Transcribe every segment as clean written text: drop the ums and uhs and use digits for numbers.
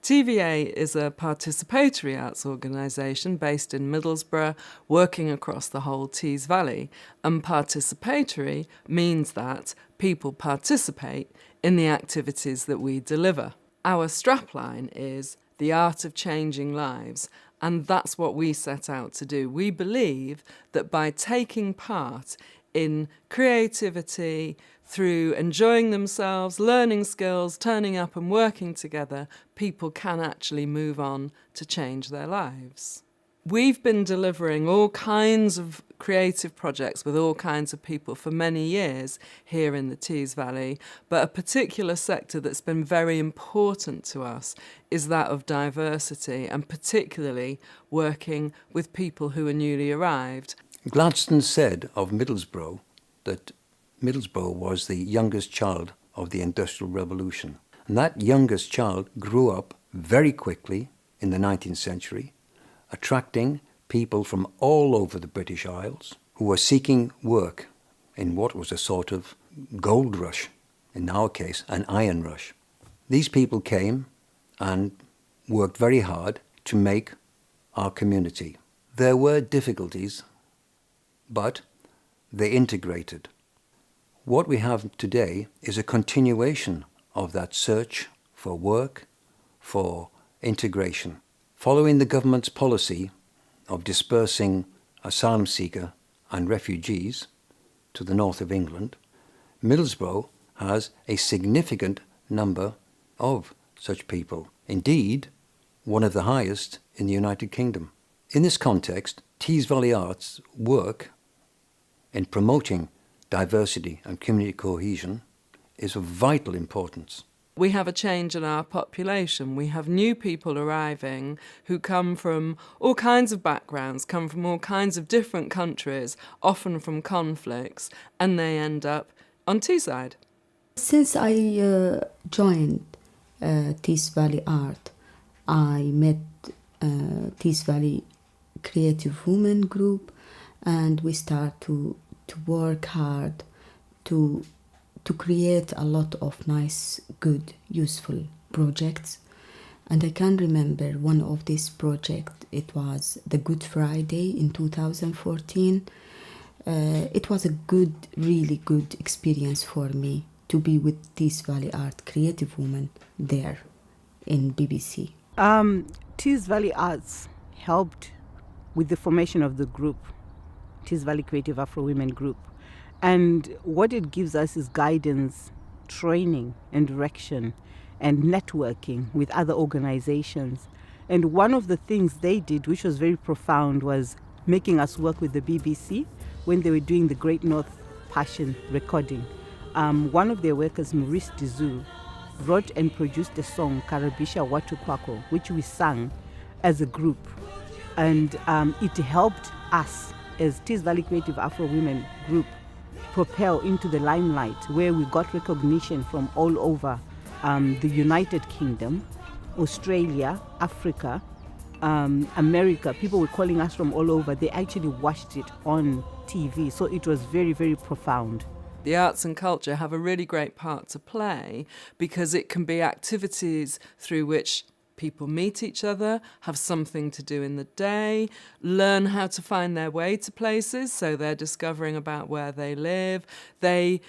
TVA is a participatory arts organisation based in Middlesbrough, working across the whole Tees Valley. And participatory means that people participate in the activities that we deliver. Our strapline is the art of changing lives, and that's what we set out to do. We believe that by taking part in creativity, through enjoying themselves, learning skills, turning up and working together, people can actually move on to change their lives. We've been delivering all kinds of creative projects with all kinds of people for many years here in the Tees Valley, but a particular sector that's been very important to us is that of diversity, and particularly working with people who are newly arrived. Gladstone said of Middlesbrough that Middlesbrough was the youngest child of the Industrial Revolution. And that youngest child grew up very quickly in the 19th century, attracting people from all over the British Isles who were seeking work in what was a sort of gold rush, in our case, an iron rush. These people came and worked very hard to make our community. There were difficulties, but they integrated. What we have today is a continuation of that search for work, for integration. Following the government's policy of dispersing asylum seekers and refugees to the north of England, Middlesbrough has a significant number of such people. Indeed, one of the highest in the United Kingdom. In this context, Tees Valley Arts work in promoting diversity and community cohesion is of vital importance. We have a change in our population. We have new people arriving who come from all kinds of backgrounds, come from all kinds of different countries, often from conflicts, and they end up on Teesside. Since I joined Tees Valley Art, I met Tees Valley Creative Women Group, and we start to work hard to create a lot of nice, good, useful projects. And I can remember one of these projects, it was the Good Friday in 2014. It was a good, really good experience for me to be with Tees Valley Art Creative Women there in BBC. Tees Valley Arts helped with the formation of the group, Tees Valley Creative Afro Women Group. And what it gives us is guidance, training and direction and networking with other organizations. And one of the things they did, which was very profound, was making us work with the BBC when they were doing the Great North Passion recording. One of their workers, Maurice Dizou, wrote and produced a song, Karibisha Watu Kwako, which we sang as a group. And it helped us as Tees Valley Creative Afro Women Group propel into the limelight, where we got recognition from all over the United Kingdom, Australia, Africa, America. People were calling us from all over. They actually watched it on TV, so it was very, very profound. The arts and culture have a really great part to play because it can be activities through which people meet each other, have something to do in the day, learn how to find their way to places, so they're discovering about where they live. They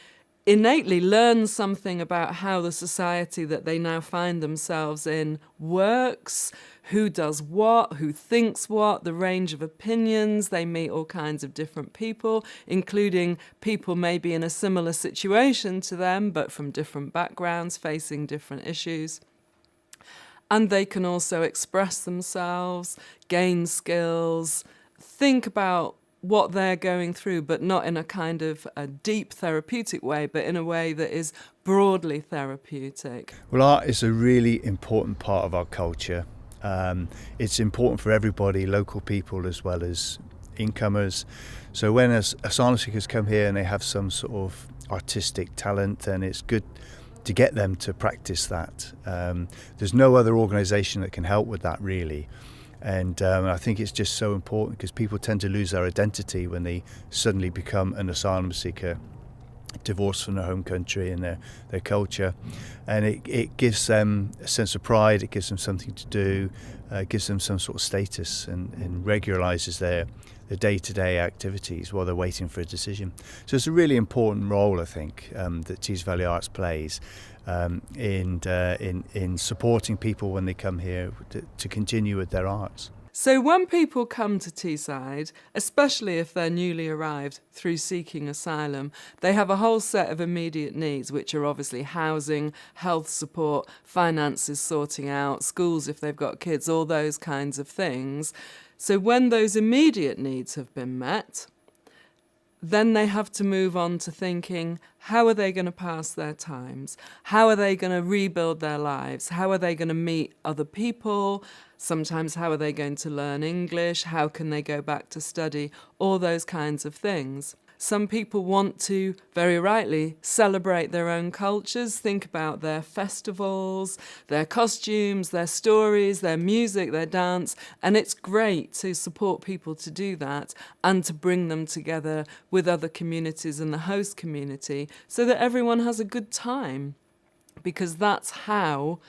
innately learn something about how the society that they now find themselves in works, who does what, who thinks what, the range of opinions. They meet all kinds of different people, including people maybe in a similar situation to them, but from different backgrounds, facing different issues. And they can also express themselves, gain skills, think about what they're going through, but not in a kind of a deep therapeutic way, but in a way that is broadly therapeutic. Well, art is a really important part of our culture. It's important for everybody, local people as well as incomers. So when asylum seekers come here and they have some sort of artistic talent, then it's good to get them to practice that. There's no other organisation that can help with that, really. And I think it's just so important because people tend to lose their identity when they suddenly become an asylum seeker divorced from their home country and their culture, and it gives them a sense of pride, it gives them something to do, it gives them some sort of status, and regularises their day-to-day activities while they're waiting for a decision. So it's a really important role, I think, that Tees Valley Arts plays in supporting people when they come here to continue with their arts. So when people come to Teesside, especially if they're newly arrived through seeking asylum, they have a whole set of immediate needs, which are obviously housing, health support, finances sorting out, schools if they've got kids, all those kinds of things. So when those immediate needs have been met, then they have to move on to thinking, how are they going to pass their times? How are they going to rebuild their lives? How are they going to meet other people? Sometimes how are they going to learn English? How can they go back to study? All those kinds of things. Some people want to, very rightly, celebrate their own cultures, think about their festivals, their costumes, their stories, their music, their dance, and it's great to support people to do that and to bring them together with other communities and the host community so that everyone has a good time, because that's how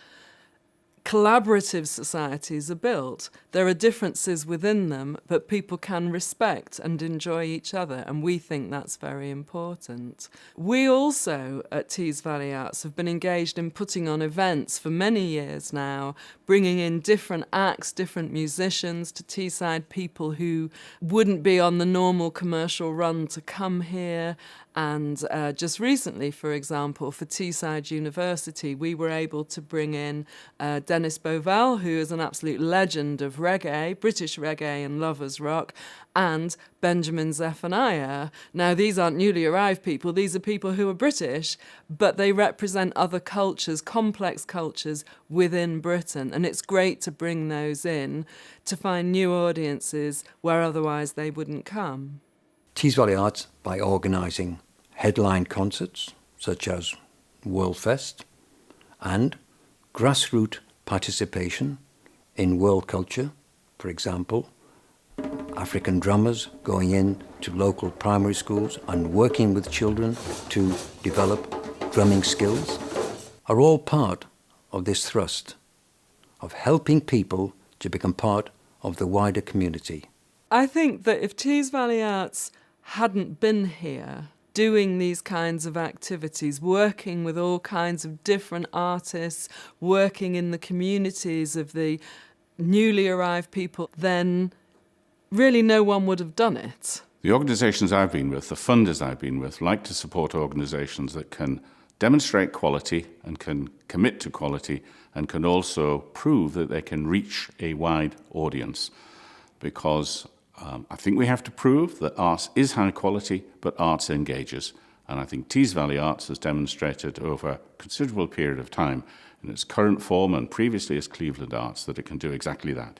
collaborative societies are built. There are differences within them, but people can respect and enjoy each other, and we think that's very important. We also at Tees Valley Arts have been engaged in putting on events for many years now, bringing in different acts, different musicians to Teesside, people who wouldn't be on the normal commercial run to come here. And just recently, for example, for Teesside University, we were able to bring in Dennis Bovell, who is an absolute legend of reggae, British reggae and lovers rock, and Benjamin Zephaniah. Now, these aren't newly arrived people, these are people who are British, but they represent other cultures, complex cultures within Britain. And it's great to bring those in to find new audiences where otherwise they wouldn't come. Tees Valley Arts, by organising headline concerts such as World Fest and grassroots participation in world culture, for example, African drummers going in to local primary schools and working with children to develop drumming skills, are all part of this thrust of helping people to become part of the wider community. I think that if Tees Valley Arts hadn't been here doing these kinds of activities, working with all kinds of different artists, working in the communities of the newly arrived people, then really no one would have done it. The organisations I've been with, the funders I've been with, like to support organisations that can demonstrate quality and can commit to quality and can also prove that they can reach a wide audience, because I think we have to prove that arts is high quality, but arts engages. And I think Tees Valley Arts has demonstrated over a considerable period of time in its current form and previously as Cleveland Arts that it can do exactly that.